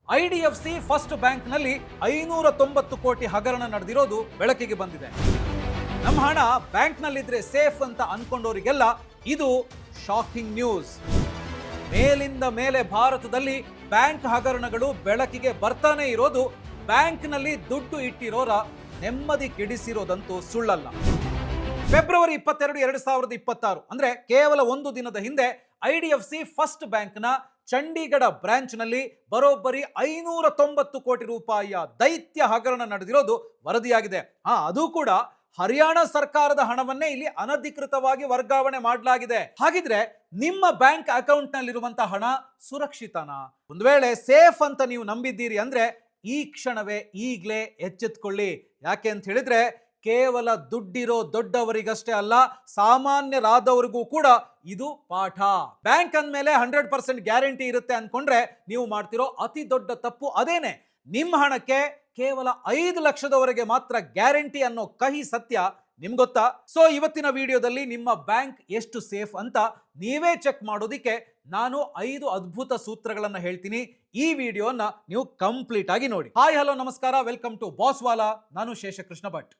IDFC first ಬ್ಯಾಂಕ್ನಲ್ಲಿ 590 ಕೋಟಿ ಹಗರಣ ನಡೆದಿರೋದು ಬೆಳಕಿಗೆ ಬಂದಿದೆ. ನಮ್ಮ ಹಣ ಬ್ಯಾಂಕ್ನಲ್ಲಿದ್ರೆ ಸೇಫ್ ಅಂತ ಅನ್ಕೊಂಡವರಿಗೆಲ್ಲ ಇದು ಶಾಕಿಂಗ್ ನ್ಯೂಸ್. ಮೇಲಿಂದ ಮೇಲೆ ಭಾರತದಲ್ಲಿ ಬ್ಯಾಂಕ್ ಹಗರಣಗಳು ಬೆಳಕಿಗೆ ಬರ್ತಾನೆ ಇರೋದು ಬ್ಯಾಂಕ್ನಲ್ಲಿ ದುಡ್ಡು ಇಟ್ಟಿರೋರ ನೆಮ್ಮದಿ ಕೆಡಿಸಿರೋದಂತೂ ಸುಳ್ಳಲ್ಲ. ಫೆಬ್ರವರಿ 22, 2026 ಅಂದ್ರೆ ಕೇವಲ ಒಂದು ದಿನದ ಹಿಂದೆ IDFC ಫಸ್ಟ್ ಬ್ಯಾಂಕ್ನ ಚಂಡೀಗಢ ಬ್ರಾಂಚ್ನಲ್ಲಿ ಬರೋಬ್ಬರಿ 590 ಕೋಟಿ ರೂಪಾಯಿಯ ದೈತ್ಯ ಹಗರಣ ನಡೆದಿರೋದು ವರದಿಯಾಗಿದೆ. ಅದು ಕೂಡ ಹರಿಯಾಣ ಸರ್ಕಾರದ ಹಣವನ್ನೇ ಇಲ್ಲಿ ಅನಧಿಕೃತವಾಗಿ ವರ್ಗಾವಣೆ ಮಾಡಲಾಗಿದೆ. ಹಾಗಿದ್ರೆ ನಿಮ್ಮ ಬ್ಯಾಂಕ್ ಅಕೌಂಟ್ ನಲ್ಲಿರುವಂತಹ ಹಣ ಸುರಕ್ಷಿತನಾ? ಒಂದು ವೇಳೆ ಸೇಫ್ ಅಂತ ನೀವು ನಂಬಿದ್ದೀರಿ ಅಂದ್ರೆ ಈ ಕ್ಷಣವೇ ಈಗಲೇ ಎಚ್ಚೆತ್ಕೊಳ್ಳಿ. ಯಾಕೆ ಅಂತ ಹೇಳಿದ್ರೆ ಕೇವಲ ದುಡ್ಡಿರೋ ದೊಡ್ಡವರಿಗಷ್ಟೇ ಅಲ್ಲ, ಸಾಮಾನ್ಯರಾದವರಿಗೂ ಕೂಡ ಇದು ಪಾಠ. ಬ್ಯಾಂಕ್ ಅಂದಮೇಲೆ 100% ಗ್ಯಾರಂಟಿ ಇರುತ್ತೆ ಅನ್ಕೊಂಡ್ರೆ ನೀವು ಮಾಡ್ತಿರೋ ಅತಿ ದೊಡ್ಡ ತಪ್ಪು ಅದೇನೆ. ನಿಮ್ಮ ಹಣಕ್ಕೆ ಕೇವಲ 5 ಲಕ್ಷದವರೆಗೆ ಮಾತ್ರ ಗ್ಯಾರಂಟಿ ಅನ್ನೋ ಕಹಿ ಸತ್ಯ ನಿಮ್ಗೆ ಗೊತ್ತಾ? ಸೊ ಇವತ್ತಿನ ವಿಡಿಯೋದಲ್ಲಿ ನಿಮ್ಮ ಬ್ಯಾಂಕ್ ಎಷ್ಟು ಸೇಫ್ ಅಂತ ನೀವೇ ಚೆಕ್ ಮಾಡೋದಿಕ್ಕೆ ನಾನು 5 ಅದ್ಭುತ ಸೂತ್ರಗಳನ್ನ ಹೇಳ್ತೀನಿ. ಈ ವಿಡಿಯೋನ ನೀವು ಕಂಪ್ಲೀಟ್ ಆಗಿ ನೋಡಿ. ಹಾಯ್ ಹಲೋ ನಮಸ್ಕಾರ, ವೆಲ್ಕಮ್ ಟು ಬಾಸ್ವಾಲಾ. ನಾನು ಶೇಷಕೃಷ್ಣ ಭಟ್.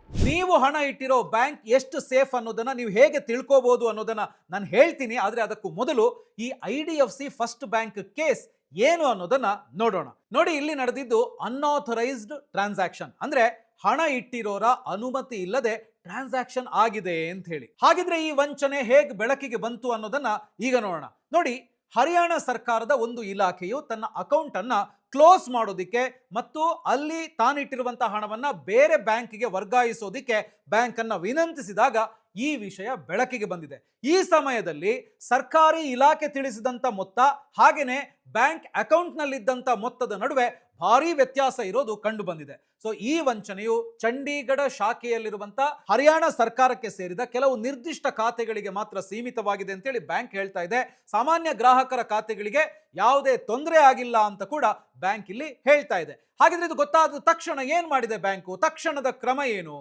ನೀವು ಹಣ ಇಟ್ಟಿರೋ ಬ್ಯಾಂಕ್ ಎಷ್ಟು ಸೇಫ್ ಅನ್ನೋದನ್ನ ನೀವು ಹೇಗೆ ತಿಳ್ಕೋಬಹುದು ಅನ್ನೋದನ್ನ ನಾನು ಹೇಳ್ತೀನಿ. ಆದ್ರೆ ಅದಕ್ಕೂ ಮೊದಲು ಈ IDFC ಫಸ್ಟ್ ಬ್ಯಾಂಕ್ ಕೇಸ್ ಏನು ಅನ್ನೋದನ್ನ ನೋಡೋಣ. ನೋಡಿ, ಇಲ್ಲಿ ನಡೆದಿದ್ದು ಅನ್ಆಥರೈಸ್ಡ್ ಟ್ರಾನ್ಸಾಕ್ಷನ್, ಅಂದ್ರೆ ಹಣ ಇಟ್ಟಿರೋರ ಅನುಮತಿ ಇಲ್ಲದೆ ಟ್ರಾನ್ಸಾಕ್ಷನ್ ಆಗಿದೆ ಅಂತ ಹೇಳಿ. ಹಾಗಿದ್ರೆ ಈ ವಂಚನೆ ಹೇಗೆ ಬೆಳಕಿಗೆ ಬಂತು ಅನ್ನೋದನ್ನ ಈಗ ನೋಡೋಣ. ನೋಡಿ, ಹರಿಯಾಣ ಸರ್ಕಾರದ ಒಂದು ಇಲಾಖೆಯು ತನ್ನ ಅಕೌಂಟ್ ಅನ್ನ ಕ್ಲೋಸ್ ಮಾಡೋದಿಕ್ಕೆ ಮತ್ತು ಅಲ್ಲಿ ತಾನಿಟ್ಟಿರುವಂತಹ ಹಣವನ್ನ ಬೇರೆ ಬ್ಯಾಂಕಿಗೆ ವರ್ಗಾಯಿಸೋದಿಕ್ಕೆ ಬ್ಯಾಂಕ್ ಅನ್ನ ವಿನಂತಿಸಿದಾಗ ಈ ವಿಷಯ ಬೆಳಕಿಗೆ ಬಂದಿದೆ. ಈ ಸಮಯದಲ್ಲಿ ಸರ್ಕಾರಿ ಇಲಾಖೆ ತಿಳಿಸಿದಂತ ಮೊತ್ತ ಹಾಗೇನೆ ಬ್ಯಾಂಕ್ ಅಕೌಂಟ್ ನಲ್ಲಿದ್ದಂತ ಮೊತ್ತದ ನಡುವೆ ಭಾರಿ ವ್ಯತ್ಯಾಸ ಇರೋದು ಕಂಡು ಬಂದಿದೆ. ಸೊ ಈ ವಂಚನೆಯು ಚಂಡೀಗಢ ಶಾಖೆಯಲ್ಲಿರುವಂತ ಹರಿಯಾಣ ಸರ್ಕಾರಕ್ಕೆ ಸೇರಿದ ಕೆಲವು ನಿರ್ದಿಷ್ಟ ಖಾತೆಗಳಿಗೆ ಮಾತ್ರ ಸೀಮಿತವಾಗಿದೆ ಅಂತೇಳಿ ಬ್ಯಾಂಕ್ ಹೇಳ್ತಾ ಇದೆ. ಸಾಮಾನ್ಯ ಗ್ರಾಹಕರ ಖಾತೆಗಳಿಗೆ ಯಾವುದೇ ತೊಂದರೆ ಆಗಿಲ್ಲ ಅಂತ ಕೂಡ ಬ್ಯಾಂಕ್ ಇಲ್ಲಿ ಹೇಳ್ತಾ ಇದೆ. ಹಾಗಿದ್ರೆ ಇದು ಗೊತ್ತಾದ ತಕ್ಷಣ ಏನ್ ಮಾಡಿದೆ ಬ್ಯಾಂಕು? ತಕ್ಷಣದ ಕ್ರಮ ಏನು?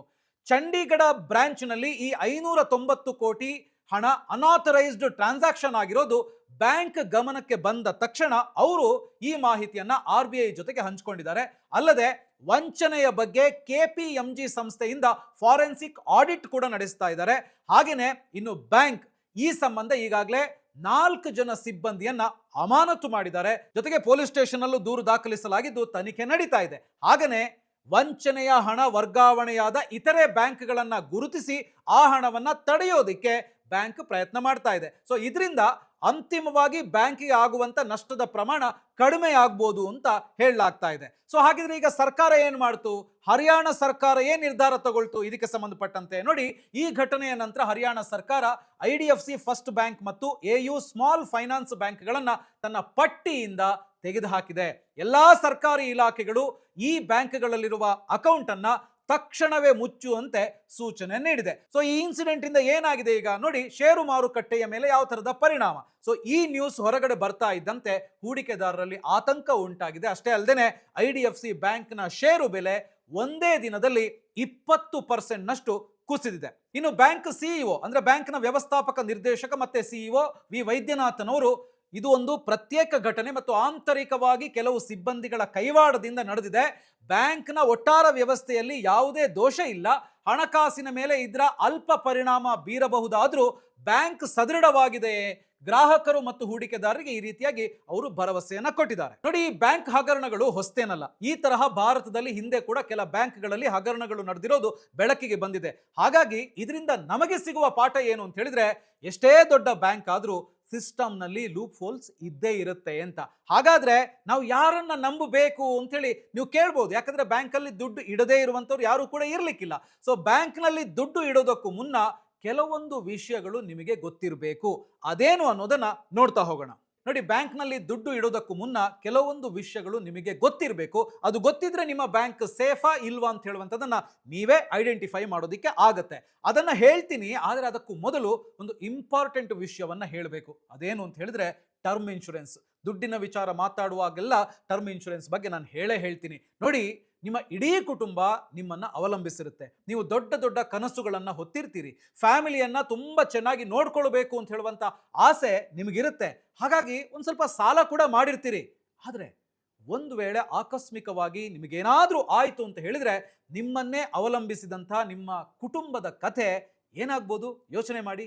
ಚಂಡೀಗಢ ಬ್ರಾಂಚ್ ನಲ್ಲಿ ಈ 590 ಕೋಟಿ ಹಣ ಅನ್ಆಥರೈಸ್ಡ್ ಟ್ರಾನ್ಸಾಕ್ಷನ್ ಆಗಿರೋದು ಬ್ಯಾಂಕ್ ಗಮನಕ್ಕೆ ಬಂದ ತಕ್ಷಣ ಅವರು ಈ ಮಾಹಿತಿಯನ್ನ RBI ಜೊತೆಗೆ ಹಂಚಿಕೊಂಡಿದ್ದಾರೆ. ಅಲ್ಲದೆ ವಂಚನೆಯ ಬಗ್ಗೆ KPMG ಸಂಸ್ಥೆಯಿಂದ ಫಾರೆನ್ಸಿಕ್ ಆಡಿಟ್ ಕೂಡ ನಡೆಸ್ತಾ ಇದ್ದಾರೆ. ಹಾಗೇನೆ ಇನ್ನು ಬ್ಯಾಂಕ್ ಈ ಸಂಬಂಧ ಈಗಾಗಲೇ 4 ಜನ ಸಿಬ್ಬಂದಿಯನ್ನ ಅಮಾನತು ಮಾಡಿದ್ದಾರೆ. ಜೊತೆಗೆ ಪೊಲೀಸ್ ಸ್ಟೇಷನ್ ಅಲ್ಲೂ ದೂರು ದಾಖಲಿಸಲಾಗಿದ್ದು ತನಿಖೆ ನಡೀತಾ ಇದೆ. ಹಾಗೇನೆ ವಂಚನೆಯ ಹಣ ವರ್ಗಾವಣೆಯಾದ ಇತರೆ ಬ್ಯಾಂಕ್ಗಳನ್ನ ಗುರುತಿಸಿ ಆ ಹಣವನ್ನ ತಡೆಯೋದಿಕ್ಕೆ ಬ್ಯಾಂಕ್ ಪ್ರಯತ್ನ ಮಾಡ್ತಾ ಇದೆ. ಸೊ ಇದರಿಂದ ಅಂತಿಮವಾಗಿ ಬ್ಯಾಂಕಿಗೆ ಆಗುವಂತ ನಷ್ಟದ ಪ್ರಮಾಣ ಕಡಿಮೆ ಆಗ್ಬೋದು ಅಂತ ಹೇಳಲಾಗ್ತಾ ಇದೆ. ಸೊ ಹಾಗಿದ್ರೆ ಈಗ ಸರ್ಕಾರ ಏನ್ ಮಾಡ್ತು? ಹರಿಯಾಣ ಸರ್ಕಾರ ಏನ್ ನಿರ್ಧಾರ ತಗೊಳ್ತು ಇದಕ್ಕೆ ಸಂಬಂಧಪಟ್ಟಂತೆ? ನೋಡಿ, ಈ ಘಟನೆಯ ನಂತರ ಹರಿಯಾಣ ಸರ್ಕಾರ IDFC ಫಸ್ಟ್ ಬ್ಯಾಂಕ್ ಮತ್ತು AU ಸ್ಮಾಲ್ ಫೈನಾನ್ಸ್ ಬ್ಯಾಂಕ್ಗಳನ್ನ ತನ್ನ ಪಟ್ಟಿಯಿಂದ ತೆಗೆದುಹಾಕಿದೆ. ಎಲ್ಲಾ ಸರ್ಕಾರಿ ಇಲಾಖೆಗಳು ಈ ಬ್ಯಾಂಕ್ಗಳಲ್ಲಿರುವ ಅಕೌಂಟ್ ಅನ್ನ ತಕ್ಷಣವೇ ಮುಚ್ಚುವಂತೆ ಸೂಚನೆ ನೀಡಿದೆ. ಸೊ ಈ ಇನ್ಸಿಡೆಂಟ್ ಇಂದ ಏನಾಗಿದೆ ಈಗ ನೋಡಿ, ಷೇರು ಮಾರುಕಟ್ಟೆಯ ಮೇಲೆ ಯಾವ ತರದ ಪರಿಣಾಮ. ಸೊ ಈ ನ್ಯೂಸ್ ಹೊರಗಡೆ ಬರ್ತಾ ಇದ್ದಂತೆ ಹೂಡಿಕೆದಾರರಲ್ಲಿ ಆತಂಕ ಉಂಟಾಗಿದೆ. ಅಷ್ಟೇ ಅಲ್ಲದೆ IDFC ಬ್ಯಾಂಕ್ನ ಷೇರು ಬೆಲೆ ಒಂದೇ ದಿನದಲ್ಲಿ 20% ನಷ್ಟು ಕುಸಿದಿದೆ. ಇನ್ನು ಬ್ಯಾಂಕ್ CEO ಅಂದ್ರೆ ಬ್ಯಾಂಕ್ನ ವ್ಯವಸ್ಥಾಪಕ ನಿರ್ದೇಶಕ ಮತ್ತೆ CEO ವಿ ವೈದ್ಯನಾಥನ್ ಅವರು ಇದು ಒಂದು ಪ್ರತ್ಯೇಕ ಘಟನೆ ಮತ್ತು ಆಂತರಿಕವಾಗಿ ಕೆಲವು ಸಿಬ್ಬಂದಿಗಳ ಕೈವಾಡದಿಂದ ನಡೆದಿದೆ. ಬ್ಯಾಂಕ್ನ ಒಟ್ಟಾರೆ ವ್ಯವಸ್ಥೆಯಲ್ಲಿ ಯಾವುದೇ ದೋಷ ಇಲ್ಲ. ಹಣಕಾಸಿನ ಮೇಲೆ ಇದರ ಅಲ್ಪ ಪರಿಣಾಮ ಬೀರಬಹುದಾದ್ರೂ ಬ್ಯಾಂಕ್ ಸದೃಢವಾಗಿದೆಯೇ? ಗ್ರಾಹಕರು ಮತ್ತು ಹೂಡಿಕೆದಾರರಿಗೆ ಈ ರೀತಿಯಾಗಿ ಅವರು ಭರವಸೆಯನ್ನ ಕೊಟ್ಟಿದ್ದಾರೆ. ನೋಡಿ, ಈ ಬ್ಯಾಂಕ್ ಹಗರಣಗಳು ಹೊಸತೇನಲ್ಲ. ಈ ತರಹ ಭಾರತದಲ್ಲಿ ಹಿಂದೆ ಕೂಡ ಕೆಲ ಬ್ಯಾಂಕ್ಗಳಲ್ಲಿ ಹಗರಣಗಳು ನಡೆದಿರೋದು ಬೆಳಕಿಗೆ ಬಂದಿದೆ. ಹಾಗಾಗಿ ಇದರಿಂದ ನಮಗೆ ಸಿಗುವ ಪಾಠ ಏನು ಅಂತ ಹೇಳಿದ್ರೆ, ಎಷ್ಟೇ ದೊಡ್ಡ ಬ್ಯಾಂಕ್ ಆದ್ರೂ ಸಿಸ್ಟಮ್ ನಲ್ಲಿ ಲೂಪ್ ಹೋಲ್ಸ್ ಇದ್ದೇ ಇರುತ್ತೆ ಅಂತ. ಹಾಗಾದ್ರೆ ನಾವು ಯಾರನ್ನ ನಂಬಬೇಕು ಅಂತ ಹೇಳಿ ನೀವು ಕೇಳ್ಬೋದು. ಯಾಕಂದ್ರೆ ಬ್ಯಾಂಕ್ ಅಲ್ಲಿ ದುಡ್ಡು ಇಡದೇ ಇರುವಂತವ್ರು ಯಾರು ಕೂಡ ಇರ್ಲಿಕ್ಕಿಲ್ಲ. ಸೊ ಬ್ಯಾಂಕ್ ನಲ್ಲಿ ದುಡ್ಡು ಇಡೋದಕ್ಕೂ ಮುನ್ನ ಕೆಲವೊಂದು ವಿಷಯಗಳು ನಿಮಗೆ ಗೊತ್ತಿರಬೇಕು. ಅದೇನು ಅನ್ನೋದನ್ನ ನೋಡ್ತಾ ಹೋಗೋಣ. ನೋಡಿ, ಬ್ಯಾಂಕ್ ನಲ್ಲಿ ದುಡ್ಡು ಇಡೋದಕ್ಕೂ ಮುನ್ನ ಕೆಲವೊಂದು ವಿಷಯಗಳು ನಿಮಗೆ ಗೊತ್ತಿರಬೇಕು. ಅದು ಗೊತ್ತಿದ್ರೆ ನಿಮ್ಮ ಬ್ಯಾಂಕ್ ಸೇಫಾ ಇಲ್ವಾ ಅಂತ ಹೇಳುವಂಥದ್ದನ್ನ ನೀವೇ ಐಡೆಂಟಿಫೈ ಮಾಡೋದಿಕ್ಕೆ ಆಗತ್ತೆ. ಅದನ್ನ ಹೇಳ್ತೀನಿ. ಆದ್ರೆ ಅದಕ್ಕೂ ಮೊದಲು ಒಂದು ಇಂಪಾರ್ಟೆಂಟ್ ವಿಷಯವನ್ನ ಹೇಳಬೇಕು. ಅದೇನು ಅಂತ ಹೇಳಿದ್ರೆ ಟರ್ಮ್ ಇನ್ಶೂರೆನ್ಸ್. ದುಡ್ಡಿನ ವಿಚಾರ ಮಾತಾಡುವಾಗೆಲ್ಲ ಟರ್ಮ್ ಇನ್ಶೂರೆನ್ಸ್ ಬಗ್ಗೆ ನಾನು ಹೇಳ್ತೀನಿ. ನೋಡಿ, ನಿಮ್ಮ ಇಡೀ ಕುಟುಂಬ ನಿಮ್ಮನ್ನ ಅವಲಂಬಿಸಿರುತ್ತೆ. ನೀವು ದೊಡ್ಡ ದೊಡ್ಡ ಕನಸುಗಳನ್ನ ಹೊತ್ತಿರ್ತೀರಿ, ಫ್ಯಾಮಿಲಿಯನ್ನ ತುಂಬಾ ಚೆನ್ನಾಗಿ ನೋಡ್ಕೊಳ್ಬೇಕು ಅಂತ ಹೇಳುವಂತ ಆಸೆ ನಿಮಗಿರುತ್ತೆ. ಹಾಗಾಗಿ ಒಂದ್ ಸ್ವಲ್ಪ ಸಾಲ ಕೂಡ ಮಾಡಿರ್ತೀರಿ. ಆದ್ರೆ ಒಂದು ವೇಳೆ ಆಕಸ್ಮಿಕವಾಗಿ ನಿಮಗೇನಾದ್ರೂ ಆಯ್ತು ಅಂತ ಹೇಳಿದ್ರೆ ನಿಮ್ಮನ್ನೇ ಅವಲಂಬಿಸಿದಂಥ ನಿಮ್ಮ ಕುಟುಂಬದ ಕಥೆ ಏನಾಗ್ಬೋದು ಯೋಚನೆ ಮಾಡಿ.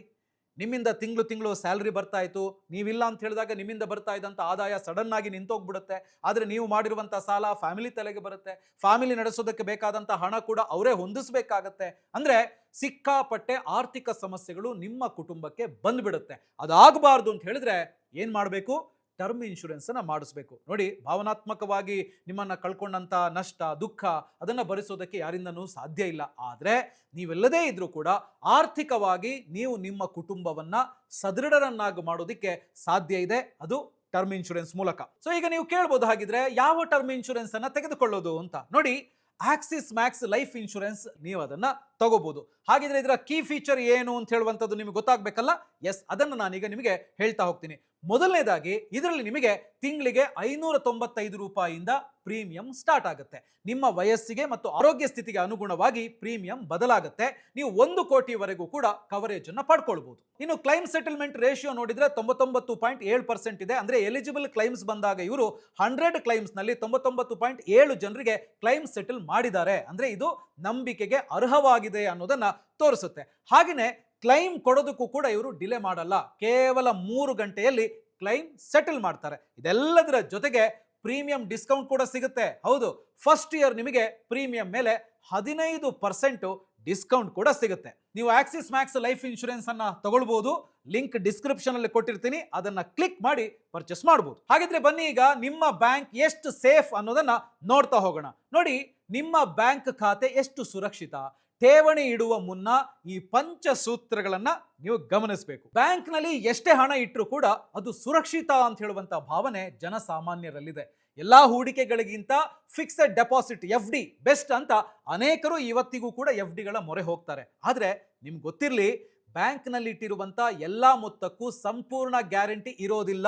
ನಿಮ್ಮಿಂದ ತಿಂಗಳು ತಿಂಗಳು ಸ್ಯಾಲ್ರಿ ಬರ್ತಾ ಇತ್ತು, ನೀವಿಲ್ಲ ಅಂತ ಹೇಳಿದಾಗ ನಿಮ್ಮಿಂದ ಬರ್ತಾ ಇದ್ದಂಥ ಆದಾಯ ಸಡನ್ ಆಗಿ ನಿಂತೋಗ್ಬಿಡುತ್ತೆ. ಆದರೆ ನೀವು ಮಾಡಿರುವಂಥ ಸಾಲ ಫ್ಯಾಮಿಲಿ ತಲೆಗೆ ಬರುತ್ತೆ. ಫ್ಯಾಮಿಲಿ ನಡೆಸೋದಕ್ಕೆ ಬೇಕಾದಂಥ ಹಣ ಕೂಡ ಅವರೇ ಹೊಂದಿಸಬೇಕಾಗತ್ತೆ. ಅಂದರೆ ಸಿಕ್ಕಾಪಟ್ಟೆ ಆರ್ಥಿಕ ಸಮಸ್ಯೆಗಳು ನಿಮ್ಮ ಕುಟುಂಬಕ್ಕೆ ಬಂದ್ಬಿಡುತ್ತೆ. ಅದಾಗಬಾರ್ದು ಅಂತ ಹೇಳಿದ್ರೆ ಏನು ಮಾಡಬೇಕು? ಟರ್ಮ್ ಇನ್ಶೂರೆನ್ಸ್ ಅನ್ನ ಮಾಡಿಸ್ಬೇಕು. ನೋಡಿ, ಭಾವನಾತ್ಮಕವಾಗಿ ನಿಮ್ಮನ್ನ ಕಳ್ಕೊಂಡಂತ ನಷ್ಟ ದುಃಖ ಅದನ್ನ ಭರಿಸೋದಕ್ಕೆ ಯಾರಿಂದನೂ ಸಾಧ್ಯ ಇಲ್ಲ. ಆದ್ರೆ ನೀವೆಲ್ಲದೇ ಇದ್ರೂ ಕೂಡ ಆರ್ಥಿಕವಾಗಿ ನೀವು ನಿಮ್ಮ ಕುಟುಂಬವನ್ನ ಸದೃಢರನ್ನಾಗಿ ಮಾಡೋದಕ್ಕೆ ಸಾಧ್ಯ ಇದೆ, ಅದು ಟರ್ಮ್ ಇನ್ಶೂರೆನ್ಸ್ ಮೂಲಕ. ಸೊ ಈಗ ನೀವು ಕೇಳ್ಬೋದು, ಹಾಗಿದ್ರೆ ಯಾವ ಟರ್ಮ್ ಇನ್ಶೂರೆನ್ಸ್ ಅನ್ನ ತೆಗೆದುಕೊಳ್ಳೋದು ಅಂತ. ನೋಡಿ, ಆಕ್ಸಿಸ್ ಮ್ಯಾಕ್ಸ್ ಲೈಫ್ ಇನ್ಶೂರೆನ್ಸ್ ನೀವು ಅದನ್ನ ತಗೋಬಹುದು. ಹಾಗಿದ್ರೆ ಇದರ ಕೀ ಫೀಚರ್ ಏನು ಅಂತ ಹೇಳುವಂಥದ್ದು ನಿಮಗೆ ಗೊತ್ತಾಗಬೇಕಲ್ಲ. ಎಸ್, ಅದನ್ನು ನಾನೀಗ ನಿಮಗೆ ಹೇಳ್ತಾ ಹೋಗ್ತೀನಿ. ಮೊದಲನೇದಾಗಿ ಇದರಲ್ಲಿ ನಿಮಗೆ ತಿಂಗಳಿಗೆ 595 ರೂಪಾಯಿಯಿಂದ ಪ್ರೀಮಿಯಂ ಸ್ಟಾರ್ಟ್ ಆಗುತ್ತೆ. ನಿಮ್ಮ ವಯಸ್ಸಿಗೆ ಮತ್ತು ಆರೋಗ್ಯ ಸ್ಥಿತಿಗೆ ಅನುಗುಣವಾಗಿ ಪ್ರೀಮಿಯಂ ಬದಲಾಗುತ್ತೆ. ನೀವು 1 ಕೋಟಿವರೆಗೂ ಕೂಡ ಕವರೇಜ್ ಅನ್ನು ಪಡ್ಕೊಳ್ಬಹುದು. ಇನ್ನು ಕ್ಲೈಮ್ ಸೆಟಲ್ಮೆಂಟ್ ರೇಷಿಯೋ ನೋಡಿದ್ರೆ 99.7% ಇದೆ. ಅಂದ್ರೆ ಎಲಿಜಿಬಲ್ ಕ್ಲೈಮ್ಸ್ ಬಂದಾಗ ಇವರು 100 ಕ್ಲೈಮ್ಸ್ ನಲ್ಲಿ 99.7 ಜನರಿಗೆ ಕ್ಲೈಮ್ ಸೆಟಲ್ ಮಾಡಿದ್ದಾರೆ. ಅಂದ್ರೆ ಇದು ನಂಬಿಕೆಗೆ ಅರ್ಹವಾಗಿದೆ ಅನ್ನೋದನ್ನ ತೋರಿಸುತ್ತೆ. ಹಾಗೆಯೇ ಕ್ಲೈಮ್ ಕೊಡೋದಕ್ಕೂ ಕೂಡ ಇವರು ಡಿಲೇ ಮಾಡಲ್ಲ. ಕೇವಲ 3 ಗಂಟೆಯಲ್ಲಿ ಕ್ಲೈಮ್ ಸೆಟಲ್ ಮಾಡ್ತಾರೆ. ಇದೆಲ್ಲದರ ಜೊತೆಗೆ ಪ್ರೀಮಿಯಂ ಡಿಸ್ಕೌಂಟ್ ಕೂಡ ಸಿಗುತ್ತೆ. ಹೌದು, ಫಸ್ಟ್ ಇಯರ್ ನಿಮಗೆ ಪ್ರೀಮಿಯಂ ಮೇಲೆ 15% ಡಿಸ್ಕೌಂಟ್ ಕೂಡ ಸಿಗುತ್ತೆ. ನೀವು ಆಕ್ಸಿಸ್ ಮ್ಯಾಕ್ಸ್ ಲೈಫ್ ಇನ್ಶೂರೆನ್ಸ್ ಅನ್ನ ತಗೊಳ್ಬಹುದು. ಲಿಂಕ್ ಡಿಸ್ಕ್ರಿಪ್ಷನ್ ಅಲ್ಲಿ ಕೊಟ್ಟಿರ್ತೀನಿ, ಅದನ್ನ ಕ್ಲಿಕ್ ಮಾಡಿ ಪರ್ಚೇಸ್ ಮಾಡಬಹುದು. ಹಾಗಿದ್ರೆ ಬನ್ನಿ ಈಗ ನಿಮ್ಮ ಬ್ಯಾಂಕ್ ಎಷ್ಟು ಸೇಫ್ ಅನ್ನೋದನ್ನ ನೋಡ್ತಾ ಹೋಗೋಣ. ನೋಡಿ, ನಿಮ್ಮ ಬ್ಯಾಂಕ್ ಖಾತೆ ಎಷ್ಟು ಸುರಕ್ಷಿತ, ಠೇವಣಿ ಇಡುವ ಮುನ್ನ ಈ ಪಂಚಸೂತ್ರಗಳನ್ನ ನೀವು ಗಮನಿಸಬೇಕು. ಬ್ಯಾಂಕ್ ನಲ್ಲಿ ಎಷ್ಟೇ ಹಣ ಇಟ್ಟರೂ ಕೂಡ ಅದು ಸುರಕ್ಷಿತ ಅಂತ ಹೇಳುವಂತ ಭಾವನೆ ಜನಸಾಮಾನ್ಯರಲ್ಲಿದೆ. ಎಲ್ಲಾ ಹೂಡಿಕೆಗಳಿಗಿಂತ ಫಿಕ್ಸೆಡ್ ಡೆಪಾಸಿಟ್ FD ಬೆಸ್ಟ್ ಅಂತ ಅನೇಕರು ಇವತ್ತಿಗೂ ಕೂಡ FD ಗಳ ಮೊರೆ ಹೋಗ್ತಾರೆ. ಆದ್ರೆ ನಿಮ್ಗೆ ಗೊತ್ತಿರಲಿ, ಬ್ಯಾಂಕ್ ನಲ್ಲಿ ಇಟ್ಟಿರುವಂತ ಎಲ್ಲಾ ಮೊತ್ತಕ್ಕೂ ಸಂಪೂರ್ಣ ಗ್ಯಾರಂಟಿ ಇರೋದಿಲ್ಲ.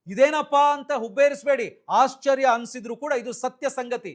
ಇದೇನಪ್ಪಾ ಅಂತ ಹುಬ್ಬೇರಿಸಬೇಡಿ, ಆಶ್ಚರ್ಯ ಅನ್ಸಿದ್ರು ಕೂಡ ಇದು ಸತ್ಯ ಸಂಗತಿ.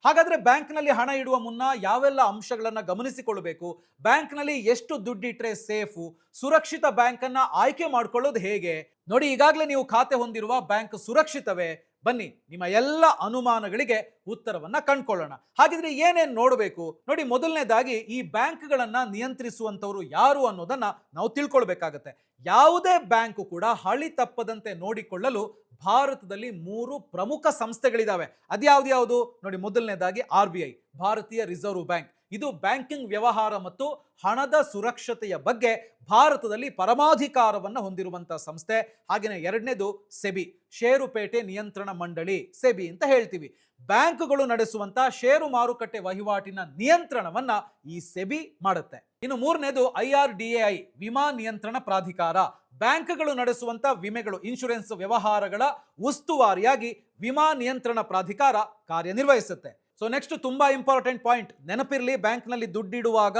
ಹಾಗಾದ್ರೆ ಬ್ಯಾಂಕ್ ನಲ್ಲಿ ಹಣ ಇಡುವ ಮುನ್ನ ಯಾವೆಲ್ಲ ಅಂಶಗಳನ್ನ ಗಮನಿಸಿಕೊಳ್ಳಬೇಕು, ಬ್ಯಾಂಕ್ ನಲ್ಲಿ ಎಷ್ಟು ದುಡ್ಡಿಟ್ರೆ ಸೇಫು, ಸುರಕ್ಷಿತ ಬ್ಯಾಂಕ್ ಅನ್ನ ಆಯ್ಕೆ ಮಾಡ್ಕೊಳ್ಳೋದು ಹೇಗೆ? ನೋಡಿ, ಈಗಾಗಲೇ ನೀವು ಖಾತೆ ಹೊಂದಿರುವ ಬ್ಯಾಂಕ್ ಸುರಕ್ಷಿತವೇ? ಬನ್ನಿ ನಿಮ್ಮ ಎಲ್ಲ ಅನುಮಾನಗಳಿಗೆ ಉತ್ತರವನ್ನ ಕಂಡುಕೊಳ್ಳೋಣ. ಹಾಗಿದ್ರೆ ಏನೇನು ನೋಡಬೇಕು ನೋಡಿ. ಮೊದಲನೇದಾಗಿ ಈ ಬ್ಯಾಂಕ್ಗಳನ್ನ ನಿಯಂತ್ರಿಸುವಂತವರು ಯಾರು ಅನ್ನೋದನ್ನ ನಾವು ತಿಳ್ಕೊಳ್ಬೇಕಾಗತ್ತೆ. ಯಾವುದೇ ಬ್ಯಾಂಕು ಕೂಡ ಹಳಿ ತಪ್ಪದಂತೆ ನೋಡಿಕೊಳ್ಳಲು ಭಾರತದಲ್ಲಿ 3 ಪ್ರಮುಖ ಸಂಸ್ಥೆಗಳಿದಾವೆ. ಅದ್ಯಾವ್ದು ನೋಡಿ. ಮೊದಲನೇದಾಗಿ RBI, ಭಾರತೀಯ ರಿಸರ್ವ್ ಬ್ಯಾಂಕ್. ಇದು ಬ್ಯಾಂಕಿಂಗ್ ವ್ಯವಹಾರ ಮತ್ತು ಹಣದ ಸುರಕ್ಷತೆಯ ಬಗ್ಗೆ ಭಾರತದಲ್ಲಿ ಪರಮಾಧಿಕಾರವನ್ನು ಹೊಂದಿರುವಂತಹ ಸಂಸ್ಥೆ. ಹಾಗೆಯೇ ಎರಡನೇದು ಸೆಬಿ, ಷೇರುಪೇಟೆ ನಿಯಂತ್ರಣ ಮಂಡಳಿ, ಸೆಬಿ ಅಂತ ಹೇಳ್ತೀವಿ. ಬ್ಯಾಂಕುಗಳು ನಡೆಸುವಂತಹ ಷೇರು ಮಾರುಕಟ್ಟೆ ವಹಿವಾಟಿನ ನಿಯಂತ್ರಣವನ್ನ ಈ ಸೆಬಿ ಮಾಡುತ್ತೆ. ಇನ್ನು ಮೂರನೇದು IRDAI, ವಿಮಾ ನಿಯಂತ್ರಣ ಪ್ರಾಧಿಕಾರ. ಬ್ಯಾಂಕ್ಗಳು ನಡೆಸುವಂತ ವಿಮೆಗಳು, ಇನ್ಶೂರೆನ್ಸ್ ವ್ಯವಹಾರಗಳ ಉಸ್ತುವಾರಿಯಾಗಿ ವಿಮಾ ನಿಯಂತ್ರಣ ಪ್ರಾಧಿಕಾರ ಕಾರ್ಯನಿರ್ವಹಿಸುತ್ತೆ. ಸೊ ನೆಕ್ಸ್ಟ್ ತುಂಬಾ ಇಂಪಾರ್ಟೆಂಟ್ ಪಾಯಿಂಟ್ ನೆನಪಿರಲಿ, ಬ್ಯಾಂಕ್ ನಲ್ಲಿ ದುಡ್ಡಿಡುವಾಗ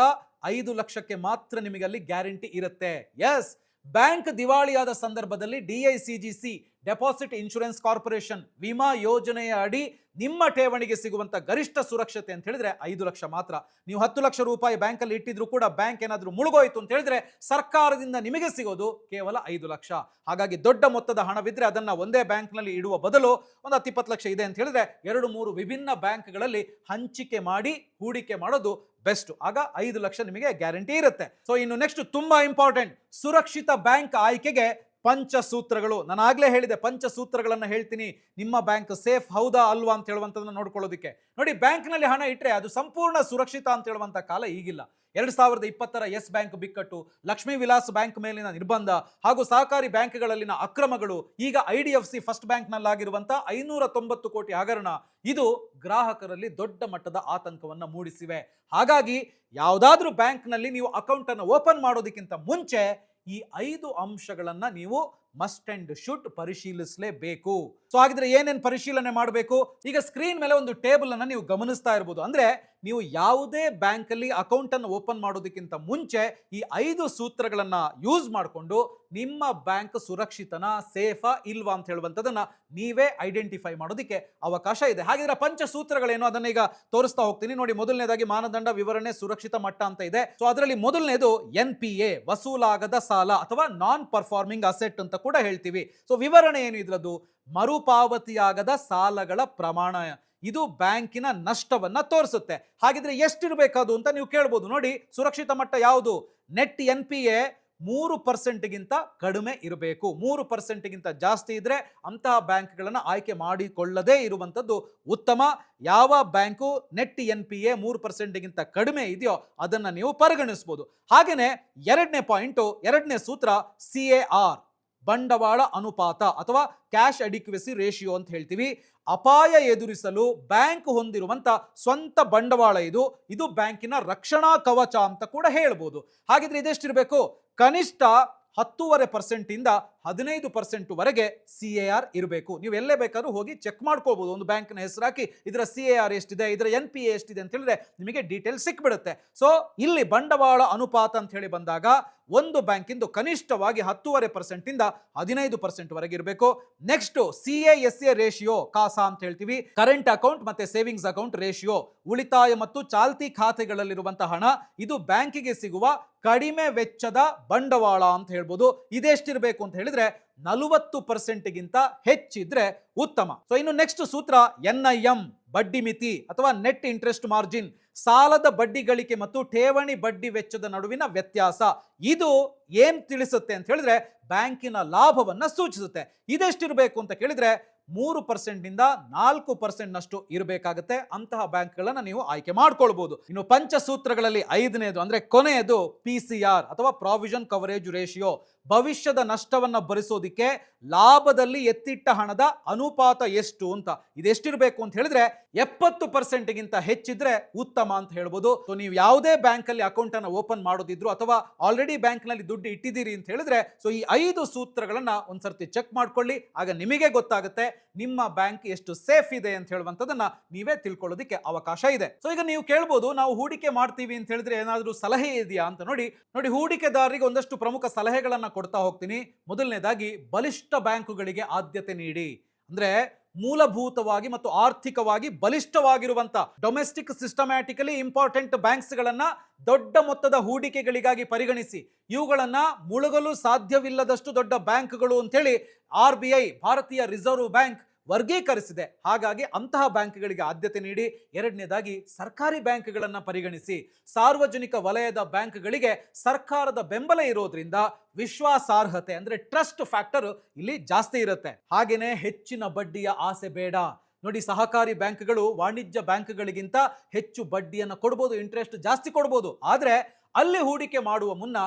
5 ಲಕ್ಷಕ್ಕೆ ಮಾತ್ರ ನಿಮಗೆ ಅಲ್ಲಿ ಗ್ಯಾರಂಟಿ ಇರುತ್ತೆ. ಎಸ್, ಬ್ಯಾಂಕ್ ದಿವಾಳಿಯಾದ ಸಂದರ್ಭದಲ್ಲಿ DICGC, ಡೆಪಾಸಿಟ್ ಇನ್ಶೂರೆನ್ಸ್ ಕಾರ್ಪೊರೇಷನ್ ವಿಮಾ ಯೋಜನೆಯ ಅಡಿ ನಿಮ್ಮ ಠೇವಣಿಗೆ ಸಿಗುವಂತ ಗರಿಷ್ಠ ಸುರಕ್ಷತೆ ಅಂತ ಹೇಳಿದ್ರೆ 5 ಲಕ್ಷ ಮಾತ್ರ. ನೀವು 10 ಲಕ್ಷ ರೂಪಾಯಿ ಬ್ಯಾಂಕ್ ಅಲ್ಲಿ ಇಟ್ಟಿದ್ರು ಕೂಡ ಬ್ಯಾಂಕ್ ಏನಾದ್ರೂ ಮುಳುಗೋಯ್ತು ಅಂತ ಹೇಳಿದ್ರೆ ಸರ್ಕಾರದಿಂದ ನಿಮಗೆ ಸಿಗೋದು ಕೇವಲ 5 ಲಕ್ಷ. ಹಾಗಾಗಿ ದೊಡ್ಡ ಮೊತ್ತದ ಹಣವಿದ್ರೆ ಅದನ್ನ ಒಂದೇ ಬ್ಯಾಂಕ್ ನಲ್ಲಿ ಇಡುವ ಬದಲು ಒಂದು 10-20 ಲಕ್ಷ ಇದೆ ಅಂತ ಹೇಳಿದ್ರೆ 2-3 ವಿಭಿನ್ನ ಬ್ಯಾಂಕ್ಗಳಲ್ಲಿ ಹಂಚಿಕೆ ಮಾಡಿ ಹೂಡಿಕೆ ಮಾಡೋದು ಬೆಸ್ಟ್. ಆಗ 5 ಲಕ್ಷ ನಿಮಗೆ ಗ್ಯಾರಂಟಿ ಇರುತ್ತೆ. ಸೊ ಇನ್ನು ನೆಕ್ಸ್ಟ್ ತುಂಬಾ ಇಂಪಾರ್ಟೆಂಟ್, ಸುರಕ್ಷಿತ ಬ್ಯಾಂಕ್ ಆಯ್ಕೆಗೆ ಪಂಚಸೂತ್ರಗಳು. ನಾನು ಆಗ್ಲೇ ಹೇಳಿದೆ, ಪಂಚಸೂತ್ರಗಳನ್ನ ಹೇಳ್ತೀನಿ. ನಿಮ್ಮ ಬ್ಯಾಂಕ್ ಸೇಫ್ ಹೌದಾ ಅಲ್ವಾ ಅಂತ ಹೇಳುವಂತದನ್ನ ನೋಡ್ಕೊಳ್ಳೋದಕ್ಕೆ. ನೋಡಿ, ಬ್ಯಾಂಕ್ ನಲ್ಲಿ ಹಣ ಇಟ್ರೆ ಅದು ಸಂಪೂರ್ಣ ಸುರಕ್ಷಿತ ಅಂತ ಹೇಳುವಂತ ಕಾಲ ಈಗಿಲ್ಲ. 2020ರ ಯೆಸ್ ಬ್ಯಾಂಕ್ ಬಿಕ್ಕಟ್ಟು, ಲಕ್ಷ್ಮೀ ವಿಲಾಸ್ ಬ್ಯಾಂಕ್ ಮೇಲಿನ ನಿರ್ಬಂಧ ಹಾಗೂ ಸಹಕಾರಿ ಬ್ಯಾಂಕ್ಗಳಲ್ಲಿನ ಅಕ್ರಮಗಳು, ಈಗ IDFC ಫಸ್ಟ್ ಬ್ಯಾಂಕ್ ನಲ್ಲಾಗಿರುವಂತ 590 ಕೋಟಿ ಹಗರಣ, ಇದು ಗ್ರಾಹಕರಲ್ಲಿ ದೊಡ್ಡ ಮಟ್ಟದ ಆತಂಕವನ್ನ ಮೂಡಿಸಿವೆ. ಹಾಗಾಗಿ ಯಾವುದಾದ್ರೂ ಬ್ಯಾಂಕ್ ನಲ್ಲಿ ನೀವು ಅಕೌಂಟ್ ಅನ್ನು ಓಪನ್ ಮಾಡೋದಕ್ಕಿಂತ ಮುಂಚೆ ಈ 5 ಅಂಶಗಳನ್ನ ನೀವು ಮಸ್ಟ್ ಅಂಡ್ ಶುಡ್ ಪರಿಶೀಲಿಸಲೇಬೇಕು. ಸೊ ಹಾಗಿದ್ರೆ ಏನೇನು ಪರಿಶೀಲನೆ ಮಾಡಬೇಕು? ಈಗ ಸ್ಕ್ರೀನ್ ಮೇಲೆ ಒಂದು ಟೇಬಲ್ ಅನ್ನ ನೀವು ಗಮನಿಸ್ತಾ ಇರಬಹುದು. ಅಂದ್ರೆ ನೀವು ಯಾವುದೇ ಬ್ಯಾಂಕ್ ಅಲ್ಲಿ ಅಕೌಂಟ್ ಅನ್ನು ಓಪನ್ ಮಾಡೋದಕ್ಕಿಂತ ಮುಂಚೆ ಈ 5 ಸೂತ್ರಗಳನ್ನ ಯೂಸ್ ಮಾಡಿಕೊಂಡು ನಿಮ್ಮ ಬ್ಯಾಂಕ್ ಸುರಕ್ಷಿತನಾ, ಸೇಫಾ ಇಲ್ವಾ ಅಂತ ಹೇಳುವಂತದನ್ನ ನೀವೇ ಐಡೆಂಟಿಫೈ ಮಾಡೋದಕ್ಕೆ ಅವಕಾಶ ಇದೆ. ಹಾಗಿದ್ರೆ ಪಂಚಸೂತ್ರಗಳೇನು ಅದನ್ನ ಈಗ ತೋರಿಸ್ತಾ ಹೋಗ್ತೀನಿ ನೋಡಿ. ಮೊದಲನೇದಾಗಿ ಮಾನದಂಡ, ವಿವರಣೆ, ಸುರಕ್ಷಿತ ಮಟ್ಟ ಅಂತ ಇದೆ. ಸೊ ಅದರಲ್ಲಿ ಮೊದಲನೇದು NPA, ವಸೂಲಾಗದ ಸಾಲ ಅಥವಾ ನಾನ್ ಪರ್ಫಾರ್ಮಿಂಗ್ ಅಸೆಟ್ ಅಂತ ಕೂಡ ಹೇಳ್ತೀವಿ. ಸೊ ವಿವರಣೆ ಏನು ಇದ್ರದ್ದು? ಮರುಪಾವತಿಯಾಗದ ಸಾಲಗಳ ಪ್ರಮಾಣ. ಇದು ಬ್ಯಾಂಕಿನ ನಷ್ಟವನ್ನ ತೋರಿಸುತ್ತೆ. ಹಾಗಿದ್ರೆ ಎಷ್ಟಿರಬೇಕದು ಅಂತ ನೀವು ಕೇಳ್ಬೋದು. ನೋಡಿ, ಸುರಕ್ಷಿತ ಮಟ್ಟ ಯಾವುದು? ನೆಟ್ NPA 3%ಗಿಂತ ಕಡಿಮೆ ಇರಬೇಕು. 3%ಗಿಂತ ಜಾಸ್ತಿ ಇದ್ರೆ ಅಂತಹ ಬ್ಯಾಂಕ್ಗಳನ್ನು ಆಯ್ಕೆ ಮಾಡಿಕೊಳ್ಳದೇ ಇರುವಂಥದ್ದು ಉತ್ತಮ. ಯಾವ ಬ್ಯಾಂಕು ನೆಟ್ NPA 3%ಗಿಂತ ಕಡಿಮೆ ಇದೆಯೋ ಅದನ್ನ ನೀವು ಪರಿಗಣಿಸಬಹುದು. ಹಾಗೇನೆ ಎರಡನೇ ಪಾಯಿಂಟು, ಎರಡನೇ ಸೂತ್ರ CAR, ಬಂಡವಾಳ ಅನುಪಾತ ಅಥವಾ ಕ್ಯಾಶ್ ಅಡಿಕ್ವೆಸಿ ರೇಷಿಯೋ ಅಂತ ಹೇಳ್ತೀವಿ. ಅಪಾಯ ಎದುರಿಸಲು ಬ್ಯಾಂಕ್ ಹೊಂದಿರುವಂತ ಸ್ವಂತ ಬಂಡವಾಳ ಇದು ಬ್ಯಾಂಕಿನ ರಕ್ಷಣಾ ಕವಚ ಅಂತ ಕೂಡ ಹೇಳ್ಬೋದು. ಹಾಗಿದ್ರೆ ಇದೆಷ್ಟಿರಬೇಕು? ಕನಿಷ್ಠ 10.5% ಇಂದ 15% ವರೆಗೆ CAR ಇರಬೇಕು. ನೀವು ಎಲ್ಲೇ ಬೇಕಾದ್ರೂ ಹೋಗಿ ಚೆಕ್ ಮಾಡ್ಕೋಬಹುದು. ಒಂದು ಬ್ಯಾಂಕ್ನ ಹೆಸರು ಹಾಕಿ ಇದರ CAR ಎಷ್ಟಿದೆ, ಇದರ NPA ಎಷ್ಟಿದೆ ಅಂತ ಹೇಳಿದ್ರೆ ನಿಮಗೆ ಡೀಟೇಲ್ ಸಿಕ್ಬಿಡುತ್ತೆ. ಸೊ ಇಲ್ಲಿ ಬಂಡವಾಳ ಅನುಪಾತ ಅಂತ ಹೇಳಿ ಬಂದಾಗ ಒಂದು ಬ್ಯಾಂಕಿಂದು ಕನಿಷ್ಠವಾಗಿ 10.5% ಇಂದ 15% ವರೆಗೆ ಇರಬೇಕು. ನೆಕ್ಸ್ಟ್ CASA ರೇಷಿಯೋ, ಕಾಸಾ ಅಂತ ಹೇಳ್ತೀವಿ, ಕರೆಂಟ್ ಅಕೌಂಟ್ ಮತ್ತೆ ಸೇವಿಂಗ್ಸ್ ಅಕೌಂಟ್ ರೇಷಿಯೋ. ಉಳಿತಾಯ ಮತ್ತು ಚಾಲ್ತಿ ಖಾತೆಗಳಲ್ಲಿರುವಂತಹ ಹಣ, ಇದು ಬ್ಯಾಂಕಿಗೆ ಸಿಗುವ ಕಡಿಮೆ ವೆಚ್ಚದ ಬಂಡವಾಳ ಅಂತ ಹೇಳ್ಬೋದು. ಇದೆಷ್ಟಿರಬೇಕು ಅಂತ ಹೇಳಿದ್ರೆ 40%ಗಿಂತ ಹೆಚ್ಚಿದ್ರೆ ಉತ್ತಮ. ಸೊ ಇನ್ನು ನೆಕ್ಸ್ಟ್ ಸೂತ್ರ NIM, ಬಡ್ಡಿ ಮಿತಿ ಅಥವಾ ನೆಟ್ ಇಂಟ್ರೆಸ್ಟ್ ಮಾರ್ಜಿನ್, ಸಾಲದ ಬಡ್ಡಿ ಗಳಿಕೆ ಮತ್ತು ಠೇವಣಿ ಬಡ್ಡಿ ವೆಚ್ಚದ ನಡುವಿನ ವ್ಯತ್ಯಾಸ. ಇದು ಏನ್ ತಿಳಿಸುತ್ತೆ ಅಂತ ಹೇಳಿದ್ರೆ ಬ್ಯಾಂಕಿನ ಲಾಭವನ್ನ ಸೂಚಿಸುತ್ತೆ. ಇದೆಷ್ಟಿರಬೇಕು ಅಂತ ಕೇಳಿದ್ರೆ 3% ನಿಂದ 4% ನಷ್ಟು ಇರಬೇಕಾಗುತ್ತೆ. ಅಂತಹ ಬ್ಯಾಂಕ್ಗಳನ್ನ ನೀವು ಆಯ್ಕೆ ಮಾಡ್ಕೊಳ್ಬಹುದು. ಇನ್ನು ಪಂಚಸೂತ್ರಗಳಲ್ಲಿ 5ನೇದು ಅಂದ್ರೆ ಕೊನೆಯದು PCR ಅಥವಾ ಪ್ರಾವಿಷನ್ ಕವರೇಜ್ ರೇಷಿಯೋ. ಭವಿಷ್ಯದ ನಷ್ಟವನ್ನ ಭರಿಸೋದಿಕ್ಕೆ ಲಾಭದಲ್ಲಿ ಎತ್ತಿಟ್ಟ ಹಣದ ಅನುಪಾತ ಎಷ್ಟು ಅಂತ. ಇದೆಷ್ಟಿರಬೇಕು ಅಂತ ಹೇಳಿದ್ರೆ 70%ಗಿಂತ ಹೆಚ್ಚಿದ್ರೆ ಉತ್ತಮ ಅಂತ ಹೇಳ್ಬೋದು. ಸೊ ನೀವು ಯಾವುದೇ ಬ್ಯಾಂಕ್ ಅಲ್ಲಿ ಅಕೌಂಟ್ ಅನ್ನ ಓಪನ್ ಮಾಡೋದಿದ್ರು ಅಥವಾ ಆಲ್ರೆಡಿ ಬ್ಯಾಂಕ್ ನಲ್ಲಿ ದುಡ್ಡು ಇಟ್ಟಿದ್ದೀರಿ ಅಂತ ಹೇಳಿದ್ರೆ ಸೊ ಈ 5 ಸೂತ್ರಗಳನ್ನ ಒಂದ್ಸರ್ತಿ ಚೆಕ್ ಮಾಡ್ಕೊಳ್ಳಿ. ಆಗ ನಿಮಗೆ ಗೊತ್ತಾಗುತ್ತೆ ನಿಮ್ಮ ಬ್ಯಾಂಕ್ ಎಷ್ಟು ಸೇಫ್ ಇದೆ ಅಂತ ಹೇಳುವಂತದನ್ನ ನೀವೇ ತಿಳ್ಕೊಳ್ಳೋದಕ್ಕೆ ಅವಕಾಶ ಇದೆ. ಸೊ ಈಗ ನೀವು ಕೇಳ್ಬೋದು, ನಾವು ಹೂಡಿಕೆ ಮಾಡ್ತೀವಿ ಅಂತ ಹೇಳಿದ್ರೆ ಏನಾದ್ರೂ ಸಲಹೆ ಇದೆಯಾ ಅಂತ. ನೋಡಿ, ಹೂಡಿಕೆದಾರರಿಗೆ ಒಂದಷ್ಟು ಪ್ರಮುಖ ಸಲಹೆಗಳನ್ನ ಕೊಡ್ತಾ ಹೋಗ್ತೀನಿ. ಮೊದಲನೇದಾಗಿ, ಬಲಿಷ್ಠ ಬ್ಯಾಂಕುಗಳಿಗೆ ಆದ್ಯತೆ ನೀಡಿ. ಅಂದ್ರೆ ಮೂಲಭೂತವಾಗಿ ಮತ್ತು ಆರ್ಥಿಕವಾಗಿ ಬಲಿಷ್ಠವಾಗಿರುವಂತ ಡೊಮೆಸ್ಟಿಕ್ ಸಿಸ್ಟಮ್ಯಾಟಿಕಲಿ ಇಂಪಾರ್ಟೆಂಟ್ ಬ್ಯಾಂಕ್ಸ್ ಗಳನ್ನ ದೊಡ್ಡ ಮೊತ್ತದ ಹೂಡಿಕೆಗಳಿಗಾಗಿ ಪರಿಗಣಿಸಿ. ಇವುಗಳನ್ನ ಮುಳುಗಲು ಸಾಧ್ಯವಿಲ್ಲದಷ್ಟು ದೊಡ್ಡ ಬ್ಯಾಂಕ್ಗಳು ಅಂತೇಳಿ RBI, ಭಾರತೀಯ ರಿಸರ್ವ್ ಬ್ಯಾಂಕ್ ವರ್ಗೀಕರಿಸಿದೆ. ಹಾಗಾಗಿ ಅಂತಹ ಬ್ಯಾಂಕ್ಗಳಿಗೆ ಆದ್ಯತೆ ನೀಡಿ. ಎರಡನೇದಾಗಿ, ಸರ್ಕಾರಿ ಬ್ಯಾಂಕ್ಗಳನ್ನ ಪರಿಗಣಿಸಿ. ಸಾರ್ವಜನಿಕ ವಲಯದ ಬ್ಯಾಂಕ್ಗಳಿಗೆ ಸರ್ಕಾರದ ಬೆಂಬಲ ಇರೋದ್ರಿಂದ ವಿಶ್ವಾಸಾರ್ಹತೆ ಅಂದ್ರೆ ಟ್ರಸ್ಟ್ ಫ್ಯಾಕ್ಟರ್ ಇಲ್ಲಿ ಜಾಸ್ತಿ ಇರುತ್ತೆ. ಹಾಗೇನೆ ಹೆಚ್ಚಿನ ಬಡ್ಡಿಯ ಆಸೆ ಬೇಡ. ನೋಡಿ, ಸಹಕಾರಿ ಬ್ಯಾಂಕ್ಗಳು ವಾಣಿಜ್ಯ ಬ್ಯಾಂಕ್ಗಳಿಗಿಂತ ಹೆಚ್ಚು ಬಡ್ಡಿಯನ್ನು ಕೊಡ್ಬೋದು, ಇಂಟ್ರೆಸ್ಟ್ ಜಾಸ್ತಿ ಕೊಡ್ಬೋದು. ಆದ್ರೆ ಅಲ್ಲಿ ಹೂಡಿಕೆ ಮಾಡುವ ಮುನ್ನ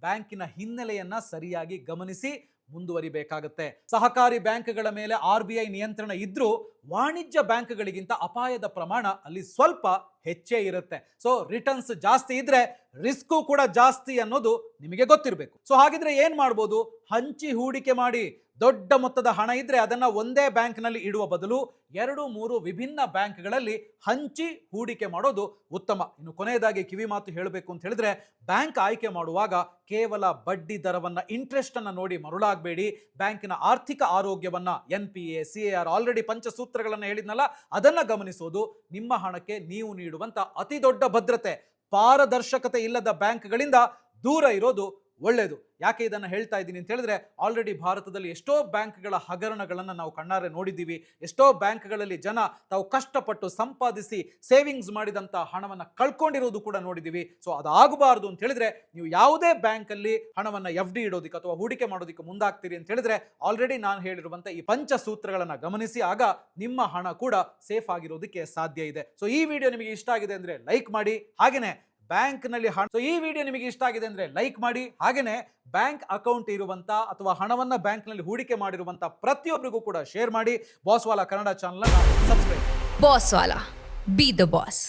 ಬ್ಯಾಂಕಿನ ಹಿನ್ನೆಲೆಯನ್ನ ಸರಿಯಾಗಿ ಗಮನಿಸಿ ಮುಂದುವರಿಬೇಕಾಗುತ್ತೆ. ಸಹಕಾರಿ ಬ್ಯಾಂಕ್ಗಳ ಮೇಲೆ RBI ನಿಯಂತ್ರಣ ಇದ್ರೂ ವಾಣಿಜ್ಯ ಬ್ಯಾಂಕ್ಗಳಿಗಿಂತ ಅಪಾಯದ ಪ್ರಮಾಣ ಅಲ್ಲಿ ಸ್ವಲ್ಪ ಹೆಚ್ಚೇ ಇರುತ್ತೆ. ಸೊ ರಿಟರ್ನ್ಸ್ ಜಾಸ್ತಿ ಇದ್ರೆ ರಿಸ್ಕು ಕೂಡ ಜಾಸ್ತಿ ಅನ್ನೋದು ನಿಮಗೆ ಗೊತ್ತಿರಬೇಕು. ಸೊ ಹಾಗಿದ್ರೆ ಏನ್ ಮಾಡ್ಬೋದು? ಹಂಚಿ ಹೂಡಿಕೆ ಮಾಡಿ. ದೊಡ್ಡ ಮೊತ್ತದ ಹಣ ಇದ್ರೆ ಅದನ್ನ ಒಂದೇ ಬ್ಯಾಂಕ್ ನಲ್ಲಿ ಇಡುವ ಬದಲು 2-3 ವಿಭಿನ್ನ ಬ್ಯಾಂಕ್ಗಳಲ್ಲಿ ಹಂಚಿ ಹೂಡಿಕೆ ಮಾಡೋದು ಉತ್ತಮ. ಇನ್ನು ಕೊನೆಯದಾಗಿ ಕಿವಿ ಮಾತು ಹೇಳಬೇಕು ಅಂತ ಹೇಳಿದ್ರೆ, ಬ್ಯಾಂಕ್ ಆಯ್ಕೆ ಮಾಡುವಾಗ ಕೇವಲ ಬಡ್ಡಿ ದರವನ್ನ, ಇಂಟ್ರೆಸ್ಟ್ ಅನ್ನ ನೋಡಿ ಮರುಳಾಗಬೇಡಿ. ಬ್ಯಾಂಕಿನ ಆರ್ಥಿಕ ಆರೋಗ್ಯವನ್ನ, NPA, CAR, ಆಲ್ರೆಡಿ ಪಂಚಸೂತ್ರಗಳನ್ನ ಹೇಳಿದ್ನಲ್ಲ, ಅದನ್ನ ಗಮನಿಸೋದು ನಿಮ್ಮ ಹಣಕ್ಕೆ ನೀವು ನೀಡುವಂತ ಅತಿ ದೊಡ್ಡ ಭದ್ರತೆ. ಪಾರದರ್ಶಕತೆ ಇಲ್ಲದ ಬ್ಯಾಂಕ್ಗಳಿಂದ ದೂರ ಇರೋದು ಒಳ್ಳೆಯದು. ಯಾಕೆ ಇದನ್ನು ಹೇಳ್ತಾ ಇದ್ದೀನಿ ಅಂತ ಹೇಳಿದ್ರೆ, ಆಲ್ರೆಡಿ ಭಾರತದಲ್ಲಿ ಎಷ್ಟೋ ಬ್ಯಾಂಕ್ಗಳ ಹಗರಣಗಳನ್ನು ನಾವು ಕಣ್ಣಾರೆ ನೋಡಿದ್ದೀವಿ. ಎಷ್ಟೋ ಬ್ಯಾಂಕ್ಗಳಲ್ಲಿ ಜನ ತಾವು ಕಷ್ಟಪಟ್ಟು ಸಂಪಾದಿಸಿ ಸೇವಿಂಗ್ಸ್ ಮಾಡಿದಂಥ ಹಣವನ್ನು ಕಳ್ಕೊಂಡಿರೋದು ಕೂಡ ನೋಡಿದ್ದೀವಿ. ಸೊ ಅದಾಗಬಾರ್ದು ಅಂತ ಹೇಳಿದ್ರೆ ನೀವು ಯಾವುದೇ ಬ್ಯಾಂಕಲ್ಲಿ ಹಣವನ್ನು FD ಇಡೋದಕ್ಕೆ ಅಥವಾ ಹೂಡಿಕೆ ಮಾಡೋದಕ್ಕೆ ಮುಂದಾಗ್ತೀರಿ ಅಂತ ಹೇಳಿದ್ರೆ ಆಲ್ರೆಡಿ ನಾನು ಹೇಳಿರುವಂಥ ಈ ಪಂಚಸೂತ್ರಗಳನ್ನು ಗಮನಿಸಿ. ಆಗ ನಿಮ್ಮ ಹಣ ಕೂಡ ಸೇಫ್ ಆಗಿರೋದಕ್ಕೆ ಸಾಧ್ಯ ಇದೆ. ಸೊ ಈ ವಿಡಿಯೋ ನಿಮಗೆ ಇಷ್ಟ ಆಗಿದೆ ಅಂದ್ರೆ ಲೈಕ್ ಮಾಡಿ. ಹಾಗೇನೆ ಬ್ಯಾಂಕ್ ನಲ್ಲಿ ಈ ವಿಡಿಯೋ ನಿಮಗೆ ಇಷ್ಟ ಆಗಿದೆ ಅಂದ್ರೆ ಲೈಕ್ ಮಾಡಿ. ಹಾಗೇನೆ ಬ್ಯಾಂಕ್ ಅಕೌಂಟ್ ಇರುವಂತ ಅಥವಾ ಹಣವನ್ನ ಬ್ಯಾಂಕ್ ನಲ್ಲಿ ಹೂಡಿಕೆ ಮಾಡಿರುವಂತ ಪ್ರತಿಯೊಬ್ಬರಿಗೂ ಕೂಡ ಶೇರ್ ಮಾಡಿ. ಬಾಸ್ ವಾಲಾ ಕನ್ನಡ ಚಾನೆಲ್ ಅನ್ನು subscribe. Boss Vala, B the boss.